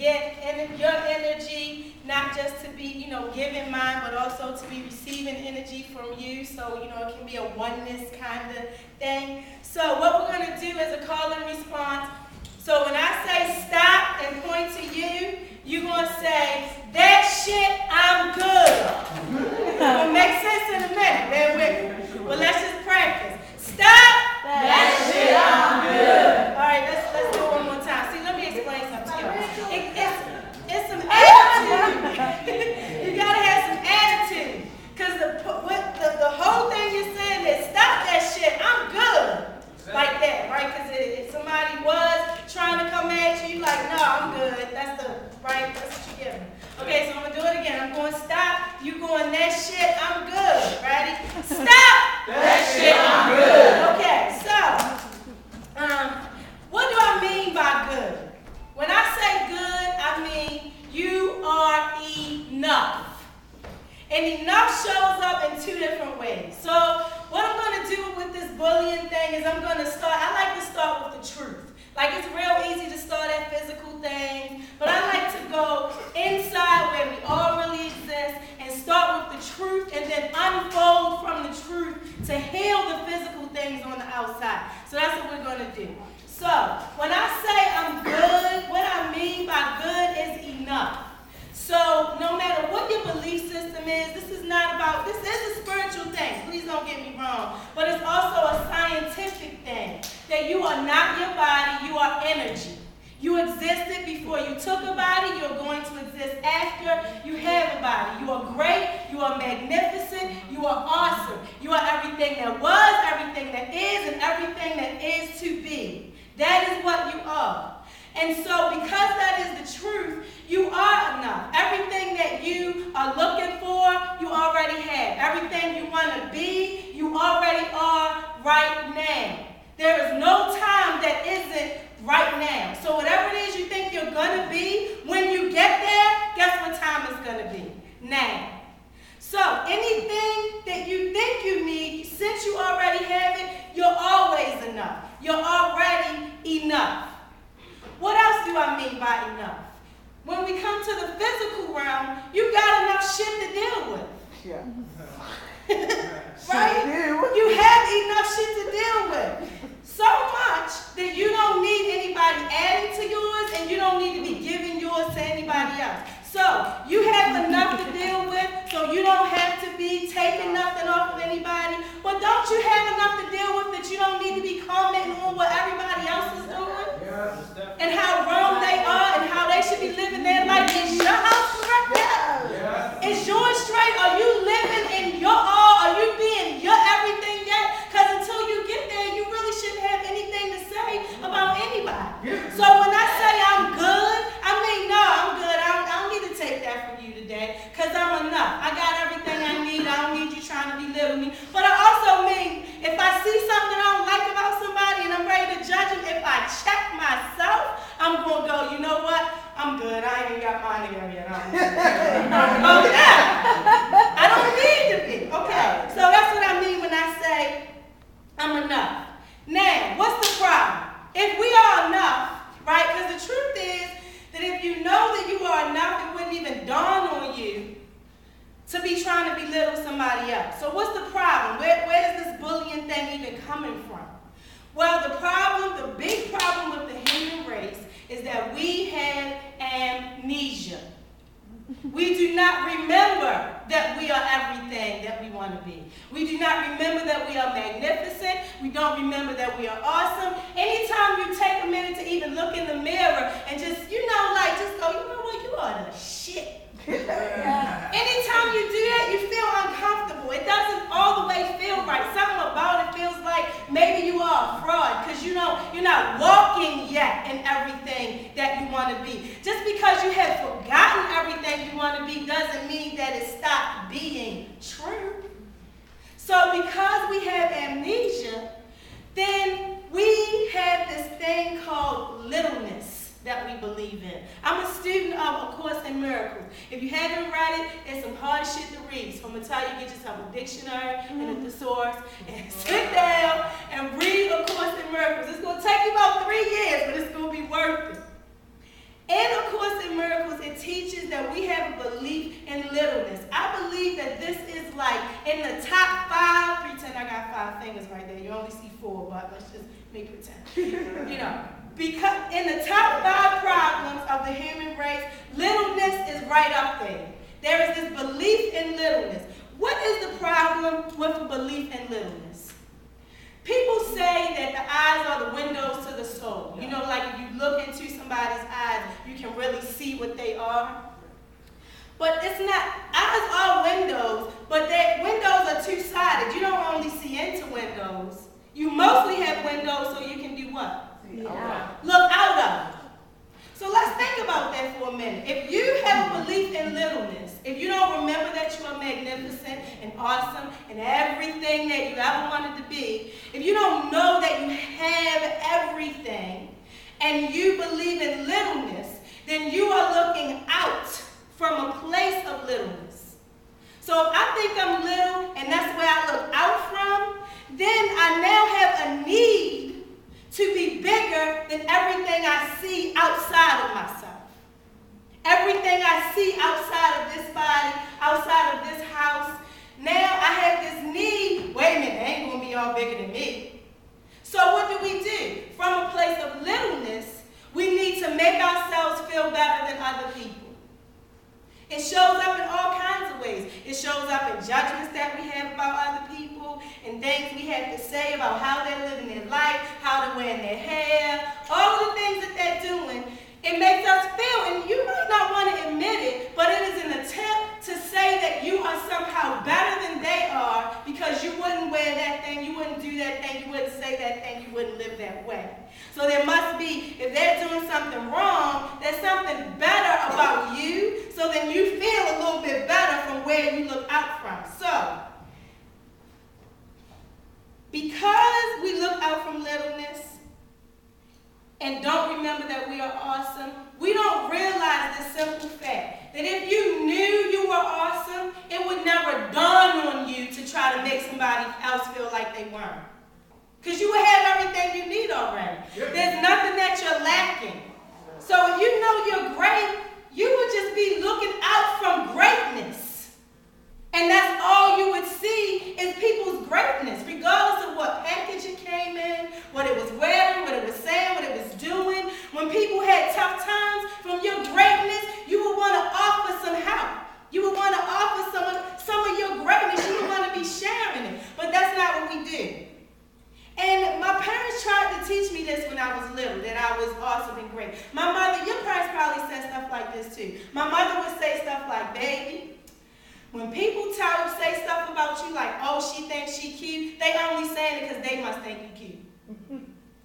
get your energy, not just to be, giving mine, but also to be receiving energy from you. So, it can be a oneness kind of thing. So what we're going to do is a call and response. So when I say stop and point to you, you're going to say, that shit, I'm good. It'll make sense in a minute. Bear with me. Well, let's just practice. Stop. That shit, I'm good. All right, let's do it one more time. See, let me explain something to you. It's some attitude. You got to have some attitude. Because the whole thing you're saying is, stop that shit, I'm good. Like that, right? Because if somebody was trying to come at you, like, no, I'm good. That's what you're giving. Okay, so I'm going to do it again. I'm going stop. You going that shit, I'm good. Ready? Stop! That shit, I'm good. Okay, so, what do I mean by good? When I say good, I mean you are enough. And enough shows up in two different ways. So what I'm going to do with this bullying thing is I like to start with the truth. Like, it's real easy to start at physical things, but I like to go inside where we all really exist and start with the truth and then unfold from the truth to heal the physical things on the outside. So that's what we're going to do. So when I say I'm good, what I mean by good is enough. So no matter what your belief system is, this is a spiritual thing. Please don't get me wrong. But it's also a scientific thing. That you are not your body, you are energy. You existed before you took a body, you're going to exist after you have a body. You are great, you are magnificent, you are awesome. You are everything that was, everything that is, and everything that is to be. That is what you are. And so because that is the truth, you are enough. Everything that you are looking for, you already have. Everything you want to be, you already are right now. There is no time that isn't right now. So whatever it is you think you're going to be, when you get there, guess what time it's going to be? Now. So anything that you think you need, since you already have it, you're always enough. You're already enough. What else do I mean by enough? When we come to the physical realm, you got enough shit to deal with. Yeah. Right? You have enough shit to deal with. So much that you don't need anybody adding to yours and you don't need to be giving yours to anybody else. So you have enough to deal with, so you don't have to be taking nothing off of anybody. But don't you have enough to deal with that you don't need to be commenting on what everybody else is doing? And how wrong they are and how they should be living their life. Is your house correct? Is yours straight? Are you living in your all? Are you being your everything yet? Because until you get there, you really shouldn't have anything to say about anybody. So when I say I'm good, I mean, no, I'm good. I don't need to take that from you today because I'm enough. I got everything I need. I don't need you trying to belittle me. But I also mean, if I see something I don't like about somebody and I'm ready to judge them, if I check myself, I'm going to go, you know what? I'm good. I ain't even got mine together yet. I don't need to be. Okay. So that's what I mean when I say I'm enough. Now, what's the problem? If we are enough, right? Because the truth is that if you know that you are enough, it wouldn't even dawn on you to be trying to belittle somebody else. So what's the problem? Where is this bullying thing even coming from? Well, the big problem with the human race is that we have amnesia. We do not remember that we are everything that we want to be. We do not remember that we are magnificent. We don't remember that we are awesome. Anytime you take a minute to even look in the mirror and just go, you know what, you are the shit. Anytime you do that, you feel uncomfortable. It doesn't all the way feel right. Something about it feels like maybe you are a fraud because you're not walking yet in everything that you want to be. Just because you have forgotten everything you want to be doesn't mean that it stopped being true. So because we have amnesia, then we have this thing called littleness that we believe in. I'm a student of A Course in Miracles. If you haven't read it, it's some hard shit to read. So I'm going to tell you, get yourself a dictionary and a thesaurus and sit down and read A Course in Miracles. It's going to take you about 3 years, but it's going to be worth it. In A Course in see 4, but let's just make pretend. Because in the top 5 problems of the human race, littleness is right up there. There is this belief in littleness. What is the problem with a belief in littleness? People say that the eyes are the windows to the soul. Like if you look into somebody's eyes, you can really see what they are. But it's not, eyes are windows, but their windows are two-sided. You don't only see into windows. You mostly have windows so you can do what? Yeah. Look out of. So let's think about that for a minute. If you have a belief in littleness, if you don't remember that you are magnificent and awesome and everything that you ever wanted to be, if you don't know that you have everything and you believe in littleness, then you are looking out from a place of littleness. So if I think I'm little and that's where I look out from, then I now have a need to be bigger than everything I see outside of myself. Everything I see outside of this body, outside of this house, now I have this need, wait a minute, they ain't gonna be all bigger than me. So what do? From a place of littleness, we need to make ourselves feel better than other people. It shows up in all kinds of ways. It shows up in judgments that we have about other people and things we have to say about how they're living their life, how they're wearing their hair, all the things that they're doing. It makes us feel, and you might not want to admit it, but it is an attempt to say that you are somehow better than they are because you wouldn't wear that thing, you wouldn't do that thing, you wouldn't say that thing, you wouldn't live that way. So there must be, if they're doing something wrong, there's something better about you, so then you feel a little bit better from where you look out from. So, because we look out from littleness and don't remember that we are awesome, we don't realize the simple fact that if you knew you were awesome, it would never dawn on you to try to make somebody else feel like they weren't. Because you would have everything you need already. Yep. There's nothing that you're lacking. So if you know you're great, you would just be looking out from greatness. And that's all you would see is people's greatness, regardless of what package it came in, what it was wearing, what it was saying, what it was doing. When people had tough times, from your greatness, you would want to offer some help. You would want to offer some of your greatness. You would want to be sharing it. But that's not what we do. And my parents tried to teach me this when I was little, that I was awesome and great. My mother, your parents probably said stuff like this too. My mother would say stuff like, baby, when people say stuff about you like, oh, she thinks she cute, they only saying it because they must think you cute.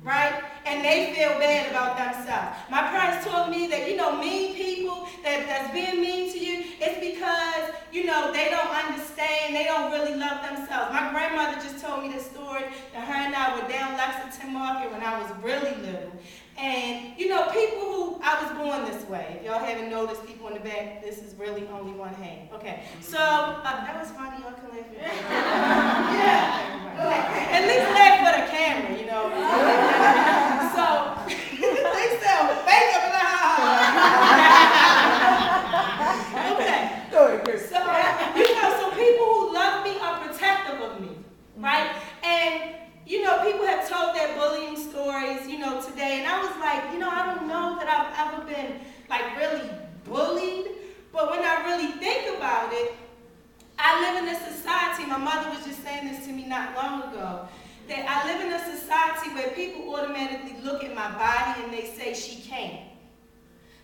Right? And they feel bad about themselves. My parents told me that, mean people that's being mean to you, it's because, they don't understand, they don't really love themselves. My grandmother just told me this story that her and I were down Lexington Market when I was really little. And, people who, I was born this way. If y'all haven't noticed, people in the back, this is really only one hand. Okay, so, that was funny, y'all can laugh at that. Yeah, okay. At least laugh for the camera, So, they sound fake up in the Okay. So people who love me are protective of me, right? And, people have told their bullying stories, today, and I was like, I don't know that I've ever been, really bullied, but when I really think about it, I live in a society, my mother was just saying this to me not long ago, that I live in a society where people automatically look at my body and they say she can't.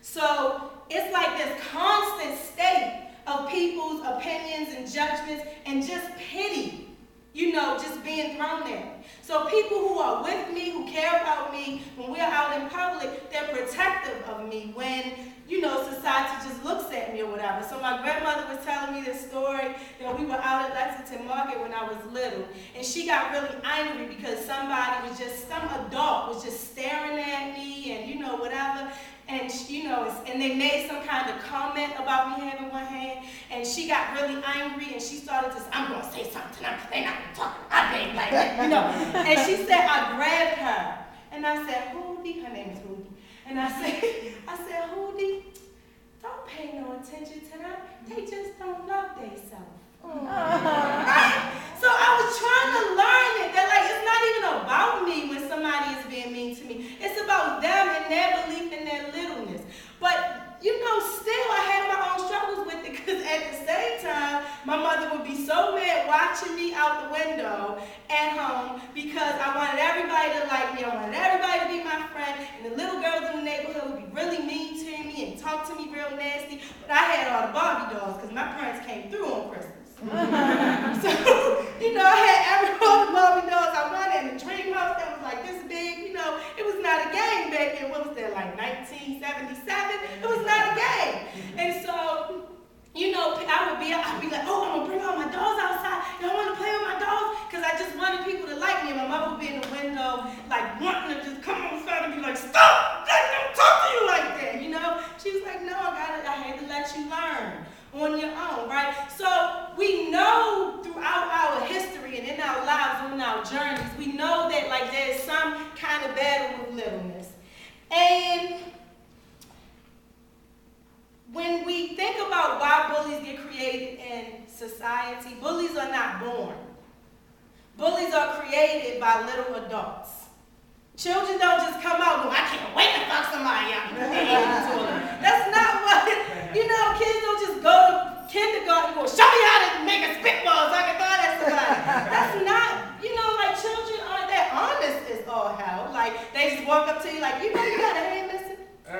So it's like this constant state of people's opinions and judgments and just pity, just being thrown at me. So people who are with me, who care about me, when we're out in public, they're protective of me when, society just looks at me or whatever. So my grandmother was telling me this story that we were out at Lexington Market when I was little, and she got really angry because some adult was just staring at me and, whatever. And, and they made some kind of comment about me having one hand, and she got really angry, and she started to say, I'm going to say something, they're not going to talk, I ain't like that, And she said, I grabbed her, and I said, Hootie, her name is Hootie, and I said, Hootie, don't pay no attention to them, they just don't love themselves. Right? So I was trying to learn it, that it's not even a watching me out the window at home because I wanted everybody to like me. I wanted everybody to be my friend. And the little girls in the neighborhood would be really mean to me and talk to me real nasty. But I had all the Barbie dolls because my parents came through on Christmas. So, I had all the Barbie dolls. I wanted in a dream house that was like this big. It was not a game back then. What was that, like 1977? It was not a game. And so, I'd be like, oh, I'm going to bring all my dolls outside. Y'all want to play with my dolls? Because I just wanted people to like me. And my mother would be in the window, like, wanting to just come outside and be like, stop! I don't talk to you like that, She was like, no, I had to let you learn on your own, right? So we know throughout our history and in our lives, on our journeys, we know that, like, there's some kind of battle with littleness. And when we think about why bullies get created in society, bullies are not born. Bullies are created by little adults. Children don't just come out and go, I can't wait to fuck somebody out. That's not what, kids don't just go to kindergarten and go, show me how to make a spitball so I can throw that somebody. That's not, children aren't that honest as all hell. Like, they just walk up to you like, you got a hand missing? They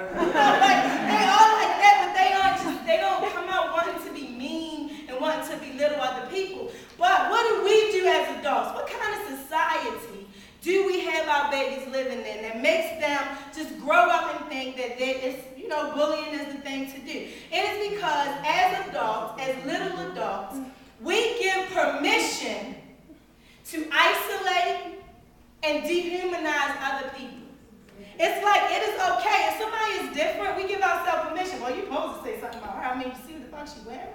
all like that, but they don't come out wanting to be mean and wanting to belittle other people. But what do we do as adults? What kind of society do we have our babies living in that makes them just grow up and think that bullying is the thing to do? It is because as adults, as little adults, we give permission to isolate and dehumanize other people. It's like, it is okay. If somebody is different, we give ourselves permission. Well, you're supposed to say something about her. You see what the fuck she's wearing?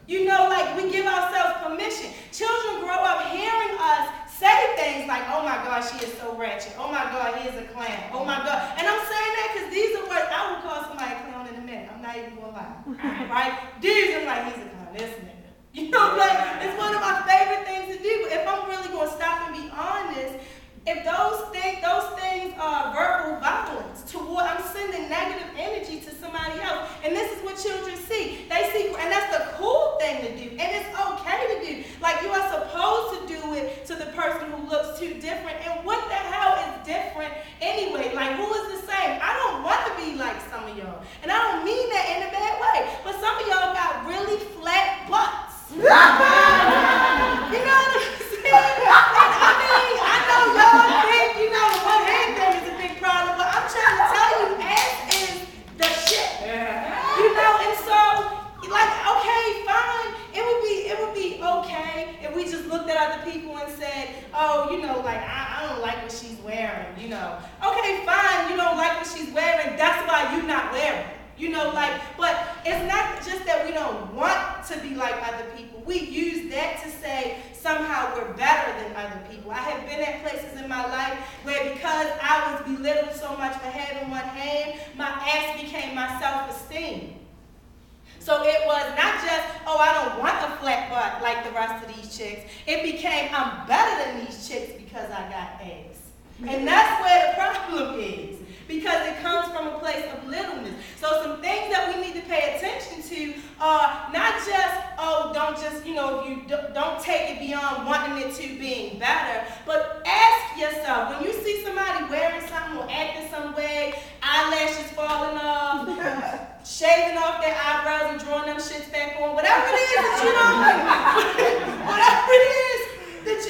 We give ourselves permission. Children grow up hearing us say things like, oh my God, she is so ratchet. Oh my God, he is a clown. Oh my God. And I'm saying that because these are words, I would call somebody a clown in a minute. I'm not even going to lie. Right? These are like, he's a clown, this nigga. It's one of my favorite things to do. But if I'm really going to stop and be honest, if those things are verbal violence I'm sending negative energy to somebody else. And this is what children see. They see, and that's the cool thing to do. And it's okay to do. Like, you are supposed to do it to the person who looks too different. And what the hell is different anyway? Like, who is the same? I don't want to be like some of y'all. And I don't mean that in a bad way. But some of y'all got really flat butts. You know what I'm saying? I know y'all think, the one hand thing is a big problem, but I'm trying to tell you, ass is the shit. And so, okay, fine. It would be okay if we just looked at other people and said, oh, I don't like what she's wearing, Okay, fine, you don't like what she's wearing, that's why you're not wearing. But it's not just that we don't want to be like other people. We use that to say somehow we're better than other people. I have been at places in my life where because I was belittled so much for having one hand, my ass became my self-esteem. So it was not just, oh, I don't want a flat butt like the rest of these chicks. It became, I'm better than these chicks because I got ass. And that's where the problem is. Because it comes from a place of littleness. So some things that we need to pay attention to are not just, if you don't take it beyond wanting it to being better, but ask yourself, when you see somebody wearing something or acting some way, eyelashes falling off, shaving off their eyebrows and drawing them shits back on, whatever it is that you don't like, whatever it is, that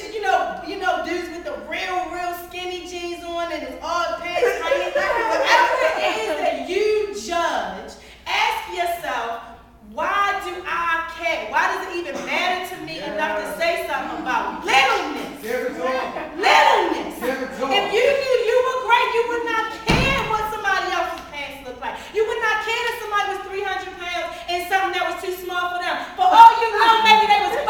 dudes with the real skinny jeans on and it's all pants hanging down, whatever it is that you judge, ask yourself, why do I care? Why does it even matter to me enough to say something about littleness? Littleness. If you knew you were great, you would not care what somebody else's pants look like. You would not care if somebody was 300 pounds and something that was too small for them. For all you know, maybe they was 5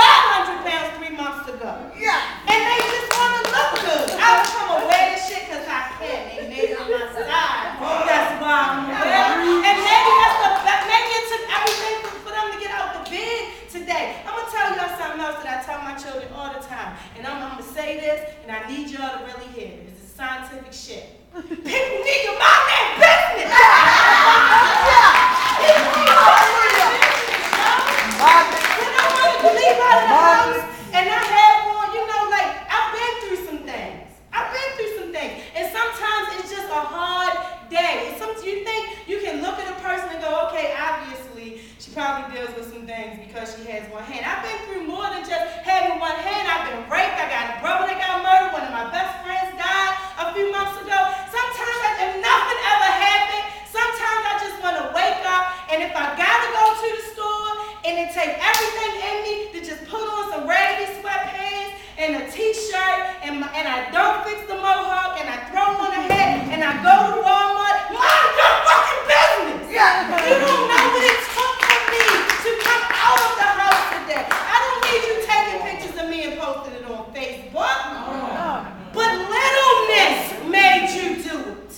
hand. I've been through more than just having one hand. I've been raped. I got a brother that got murdered. One of my best friends died a few months ago. Sometimes if nothing ever happened, sometimes I just want to wake up, and if I got to go to the store and it take everything in me to just put on some raggedy sweatpants and a t-shirt, and I don't fix the mohawk, and I throw on a hat, and I go to Walmart, mind your fucking business. Yeah. You don't know what it took for me to come out of the house today. I don't need you taking pictures of me and posting it on Facebook. But littleness made you do it.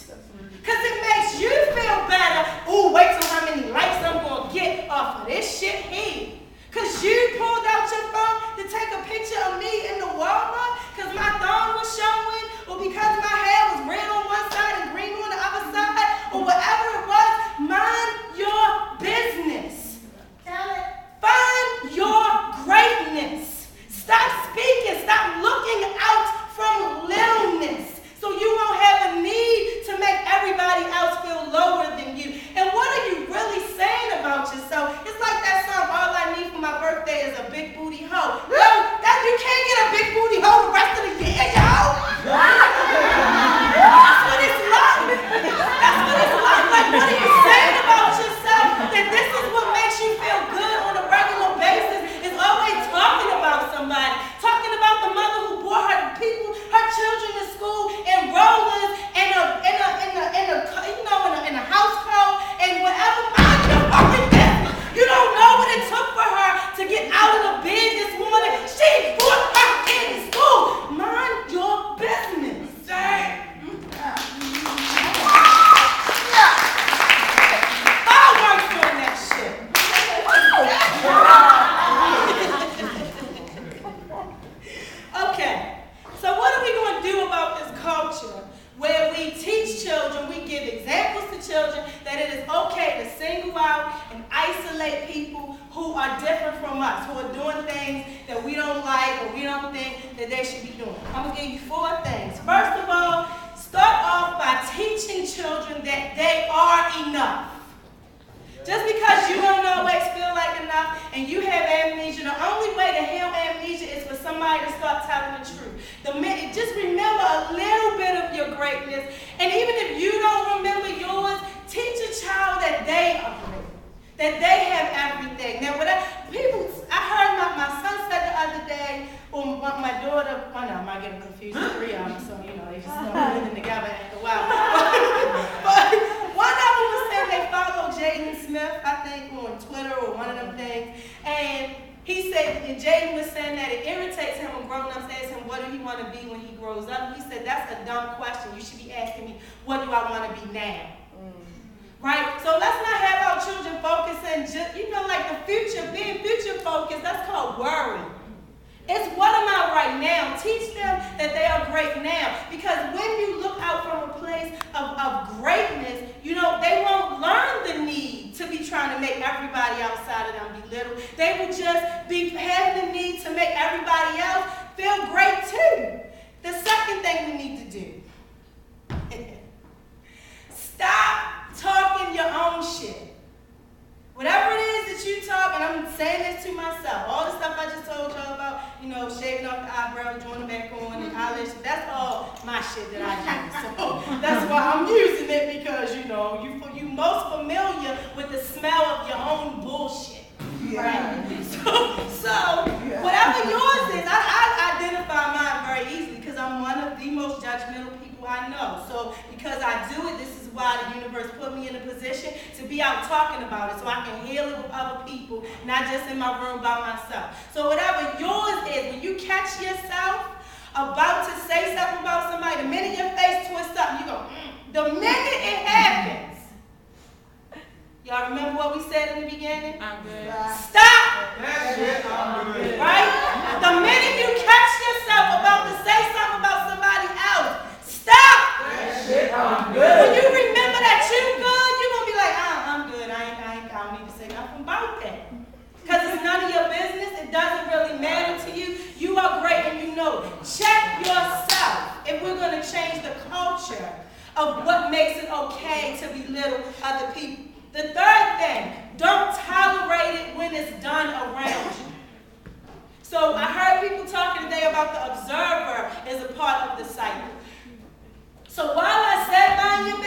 Because it makes you feel better. Ooh, wait till how many likes I'm going to get off of this shit here. Because you pulled out your phone to take a picture of me in the Walmart because my thumb was showing, or because my hair was red on one side and green on the other side, or whatever it was. Mind your business. Tell it. Find your greatness. Stop speaking. Stop looking out from littleness, so you won't have a need to make everybody else feel lower than you. And what are you really saying about yourself? It's like that song, all I need for my birthday is a big booty hoe. Yo, you can't get a big booty hoe the rest of the year, yo. That's what it's like. That's what it's like. Like, what are you saying about yourself? That this is what makes you feel good on a regular basis, is always talking about somebody. Talking about the mother who brought her children to school in rollers and in a house coat and whatever. Mind your fucking business. You don't know what it took for her to get out of the bed this morning. She brought her kid to school. Mind your business. Fireworks on that shit. Okay. So what are we going to do about this culture where we teach children, we give examples to children that it is okay to single out and isolate people who are different from us, who are doing things that we don't like or we don't think that they should be doing? I'm going to give you 4 things. First of all, start off by teaching children that they are enough. Just because you don't always feel like enough and you have amnesia, the only way to heal amnesia is for somebody to start telling the truth. Just remember a little bit of your greatness. And even if you don't remember yours, teach a child that they are great, that they have everything. Now, I heard my son said the other day, or my daughter, I might get them confused, 3 of them, so, they just start living together after a while. But one of them was saying they follow Jaden Smith, I think, on Twitter or one of them things, and he said, and Jaden was saying that it irritates him when grown-ups ask him, what do he want to be when he grows up? He said, that's a dumb question. You should be asking me, what do I want to be now? Right? So let's not have our children focusing just, like the future, being future focused, that's called worry. It's what am I right now? Teach them that they are great now. Because when you look out from a place of greatness, they won't learn the need to be trying to make everybody outside of them be little. They will just be having the need to make everybody else feel great too. The second thing we need to do, stop talking your own shit. Whatever it is that you talk, and I'm saying this to myself, all the stuff I just told y'all about, shaving off the eyebrows, drawing them back on, and eyelash, that's all my shit that I use. So that's why I'm using it, because, you most familiar with the smell of your own bullshit. Right? So whatever yours is, I identify mine very easily, because I'm one of the most judgmental people I know. So because I do it, this is why the universe put me in a position to be out talking about it, so I can heal it with other people, not just in my room by myself. So whatever yours is, when you catch yourself about to say something about somebody, the minute your face twists up, you go, the minute it happens. Y'all remember what we said in the beginning? I'm good. Stop! That's it. I'm good. Right? The minute you catch yourself about to say something about somebody else, stop! That's it. I'm good. When you remember that you're good, you're going to be like, I'm good. I don't need to say nothing about that. Because it's none of your business. It doesn't really matter to you. You are great and you know it. Check yourself if we're going to change the culture of what makes it okay to belittle other people. The third thing, don't tolerate it when it's done around you. So I heard people talking today about the observer is a part of the cycle. So while I said mind your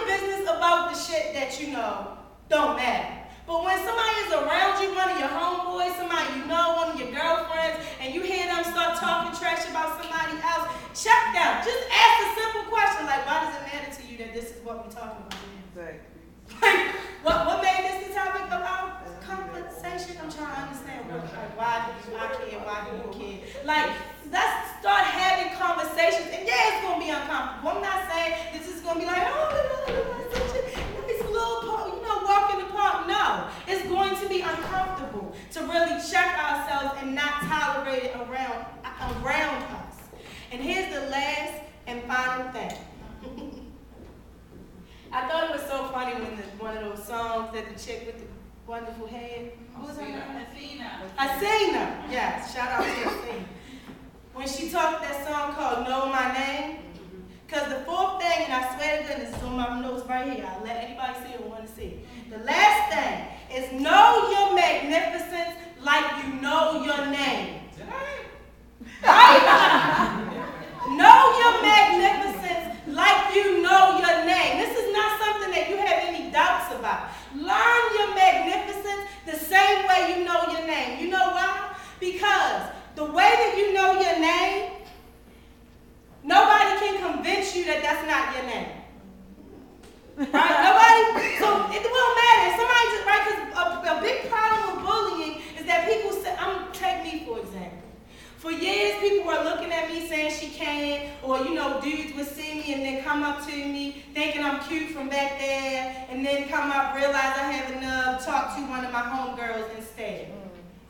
business about the shit that you know don't matter. But when somebody is around you, one of your homeboys, somebody you know, one of your girlfriends, and you hear them start talking trash about somebody else, check them. Just ask a simple question like, why does it matter to you that this is what we're talking about? Exactly. Like, what made this the topic about conversation? I'm trying to understand why do I care, why do you care? Like, let's start having conversations, and yeah, it's going to be uncomfortable. I'm not saying this is going to be like, oh, such a nice little park, walk in the park. No, it's going to be uncomfortable to really check ourselves and not tolerate it around us. And here's the last and final thing. I thought it was so funny when one of those songs that the chick with the wonderful hair, what was her name? Asina. Yes, shout out to Asina. When she talked that song called Know My Name, because the fourth thing, and I swear to goodness, it's on my notes right here. I'll let anybody see it who want to see it. The last thing is know your magnificence like you know your name. Right? Know your magnificence like you know your name. This is not something that you have any doubts about. Learn your magnificence the same way you know your name. You know why? Because the way that you know your name, nobody can convince you that that's not your name. Right? Nobody, so it won't matter. Somebody just, right, because a big problem with bullying is that people say, take me for example. For years, people were looking at me saying she can't, or dudes would see me and then come up to me thinking I'm cute from back there, and then come up, realize I have enough, talk to one of my homegirls instead.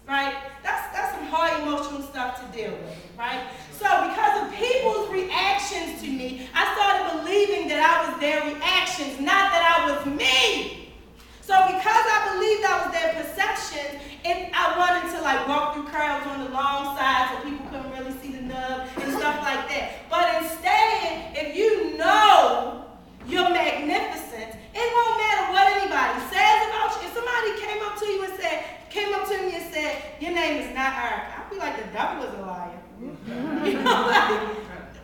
Right? That's some hard emotional stuff to deal with, right? So because of people's reactions to me, I started believing that I was their reactions, not that I was me. So because I believed I was their perception, I wanted to walk through crowds on the long side so people couldn't really see the nub and stuff like that. But instead, if you know you're magnificent, it won't matter what anybody says about you. If somebody came up to me and said, your name is not Erricka, I'd be like, the devil is a liar.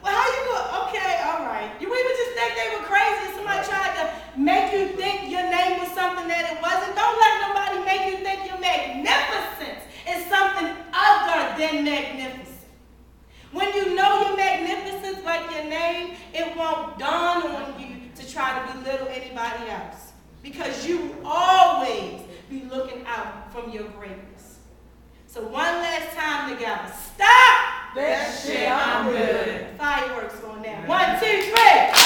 Well, how you go? Okay, all right. You would just think they were crazy if somebody tried to make you think your name was something that it wasn't. Don't let nobody make you think your magnificence is something other than magnificent. When you know your magnificence like your name, it won't dawn on you to try to belittle anybody else. Because you will always be looking out from your greatness. So one last time together. Stop! That shit, I'm good. Fireworks on that. 1, 2, 3.